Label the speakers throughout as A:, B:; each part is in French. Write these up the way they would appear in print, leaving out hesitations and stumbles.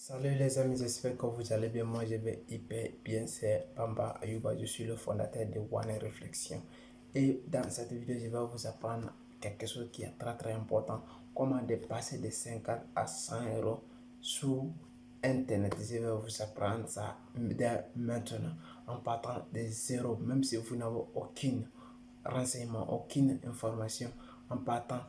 A: Salut les amis, j'espère que vous allez bien. Moi, je vais hyper bien. C'est Bamba Ayuba, je suis le fondateur de One Réflexion. Et dans cette vidéo, je vais vous apprendre quelque chose qui est très important. Comment dépasser de 50 à 100 euros sur Internet. Je vais vous apprendre ça dès maintenant en partant de zéro. Même si vous n'avez aucun renseignement, aucune information en partant.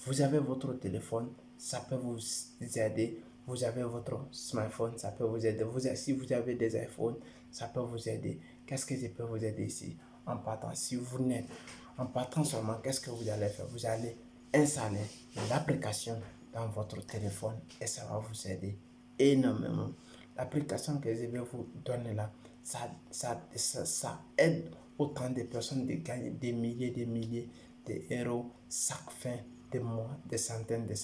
A: Vous avez votre téléphone, ça peut vous aider. Vous avez votre smartphone, ça peut vous aider. Si vous avez des iPhones, ça peut vous aider. Qu'est-ce que je peux vous aider ici? En partant, si vous n'êtes en partant seulement, qu'est-ce que vous allez faire? Vous allez installer l'application dans votre téléphone et ça va vous aider énormément. L'application que je vais vous donner là, ça aide autant de personnes de gagner des milliers d'euros chaque fin de mois, des centaines de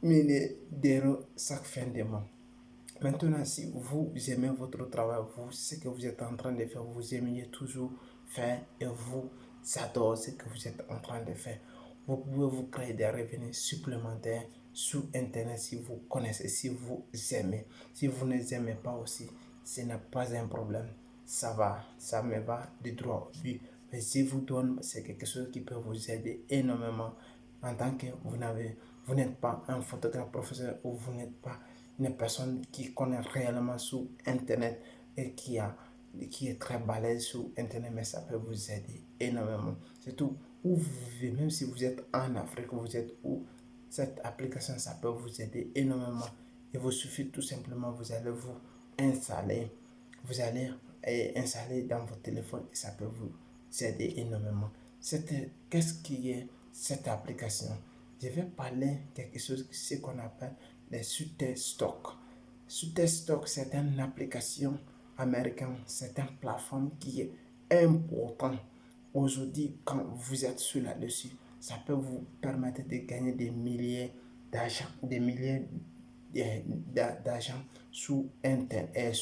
A: milliers d'euros chaque fin de mois. Maintenant, si vous aimez votre travail, ce que vous êtes en train de faire, vous aimez toujours faire et vous adorez ce que vous êtes en train de faire, vous pouvez vous créer des revenus supplémentaires sur Internet si vous connaissez, si vous aimez. Si vous ne aimez pas aussi, ce n'est pas un problème. Ça va, ça me va de droit au but. Mais si vous donne, c'est quelque chose qui peut vous aider énormément en tant que vous n'êtes pas un photographe professionnel ou vous n'êtes pas une personne qui connaît réellement sur Internet et qui est très balèze sur Internet, mais ça peut vous aider énormément. C'est tout. Où vous vivez, même si vous êtes en Afrique, vous êtes où, cette application, ça peut vous aider énormément. Il vous suffit tout simplement, vous allez vous installer, vous allez installer dans votre téléphone et ça peut vous aider énormément. Qu'est-ce qui est cette application? Je vais parler quelque chose, ce qu'on appelle les Shutterstock. Shutterstock, c'est une application américaine, c'est une plateforme qui est importante. Aujourd'hui, quand vous êtes sur là-dessus, ça peut vous permettre de gagner des milliers d'argent, d'argent sur Internet,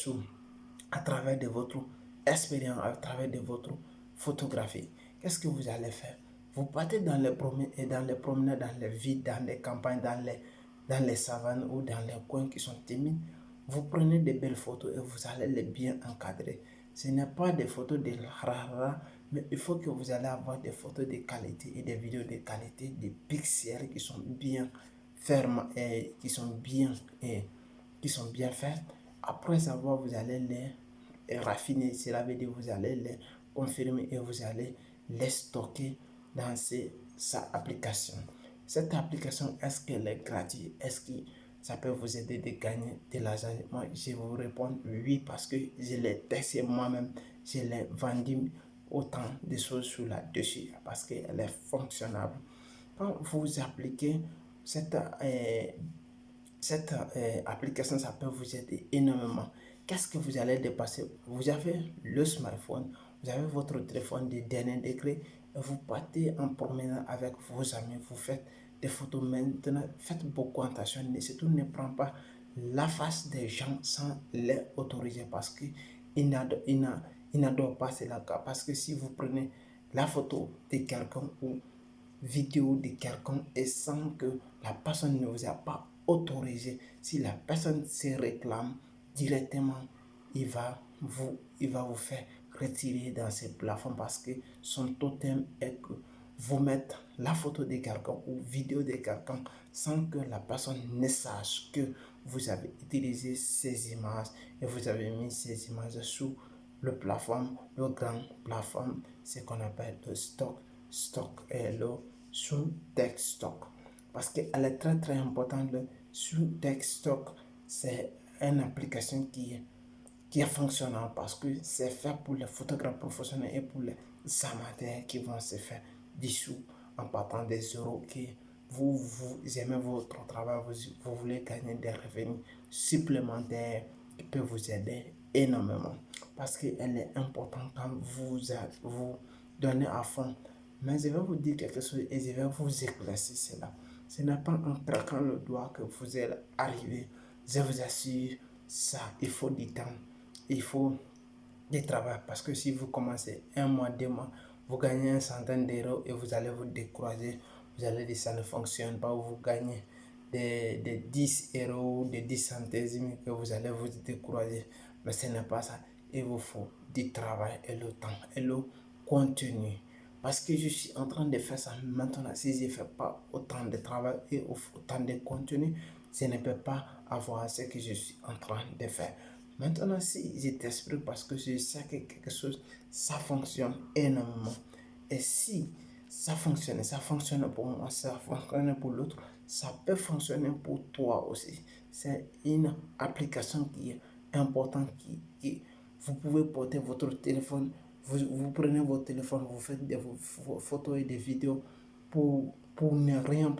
A: à travers de votre expérience, à travers de votre photographie. Qu'est-ce que vous allez faire? Vous partez dans les promenades, dans les villes, dans les campagnes, dans les savanes ou dans les coins qui sont timides. Vous prenez de belles photos et vous allez les bien encadrer. Ce n'est pas des photos de rara, mais il faut que vous allez avoir des photos de qualité et des vidéos de qualité, des pixels qui sont bien fermes et qui sont bien faits. Après avoir, vous allez les raffiner. Cela veut dire vous allez les confirmer et vous allez les stocker dans sa application. Cette application, est-ce qu'elle est gratuite? Est-ce que ça peut vous aider de gagner de l'argent? Moi, je vous réponds oui parce que je l'ai testé moi-même. Je l'ai vendu autant de choses sur là-dessus parce qu'elle est fonctionnable. Quand vous appliquez cette application, ça peut vous aider énormément. Qu'est-ce que vous allez dépasser? Vous avez le smartphone, vous avez votre téléphone de dernier degré, et vous partez en promenade avec vos amis, vous faites des photos maintenant, faites beaucoup attention, mais surtout ne prenez pas la face des gens sans les autoriser parce qu'ils n'adorent pas cela. Parce que si vous prenez la photo de quelqu'un ou vidéo de quelqu'un et sans que la personne ne vous a pas autorisé, si la personne se réclame directement, il va vous faire retirer dans ces plafonds parce que son totem est que vous mettez la photo de quelqu'un ou vidéo de quelqu'un sans que la personne ne sache que vous avez utilisé ces images et vous avez mis ces images sous le plafond, le grand plafond, ce qu'on appelle le stock et le sous-stock. Parce qu'elle est très importante. Le sous-stock, c'est une application qui est fonctionnante parce que c'est fait pour les photographes professionnels et pour les amateurs qui vont se faire des sous en partant des euros qui vous aimez votre travail, vous voulez gagner des revenus supplémentaires qui peuvent vous aider énormément parce qu'elle est importante quand vous donnez à fond. Mais je vais vous dire quelque chose et je vais vous éclaircir cela. Ce n'est pas en traquant le doigt que vous allez arriver. Je vous assure, ça, il faut du temps. Il faut du travail parce que si vous commencez un mois, 2 mois, vous gagnez 100 d'euros et vous allez vous décourager. Vous allez dire ça ne fonctionne pas, vous gagnez des 10 euros, des 10 centimes que vous allez vous décourager. Mais ce n'est pas ça. Il vous faut du travail et le temps et le contenu. Parce que je suis en train de faire ça maintenant. Si je ne fais pas autant de travail et autant de contenu, je ne peux pas avoir ce que je suis en train de faire. Maintenant, si je t'explique parce que je sais que quelque chose, ça fonctionne énormément. Et si ça fonctionne pour moi, ça fonctionne pour l'autre, ça peut fonctionner pour toi aussi. C'est une application qui est importante, vous pouvez porter votre téléphone, vous prenez votre téléphone, vous faites des photos et des vidéos pour ne rien,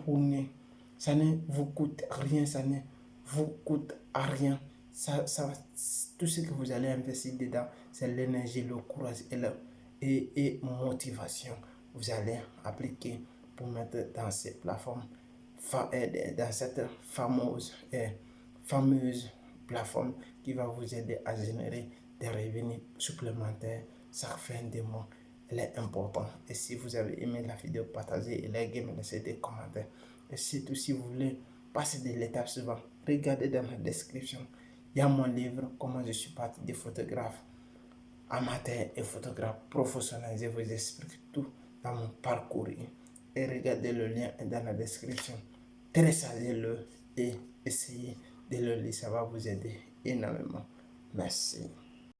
A: ça ne vous coûte rien, ça ne vous coûte à rien. Tout ce que vous allez investir dedans, c'est l'énergie, le courage et motivation. Vous allez appliquer pour mettre dans ces plateformes, dans cette fameuse plateforme qui va vous aider à générer des revenus supplémentaires chaque fin de mois. Elle est importante. Et si vous avez aimé la vidéo, partagez et likez, laissez des commentaires. Et surtout, si vous voulez passer de l'étape suivante, regardez dans la description. Il y a mon livre, Comment je suis parti de photographe amateur et photographe professionnel. Je vous explique tout dans mon parcours. Et regardez le lien dans la description. Téléchargez-le et essayez de le lire. Ça va vous aider énormément. Merci.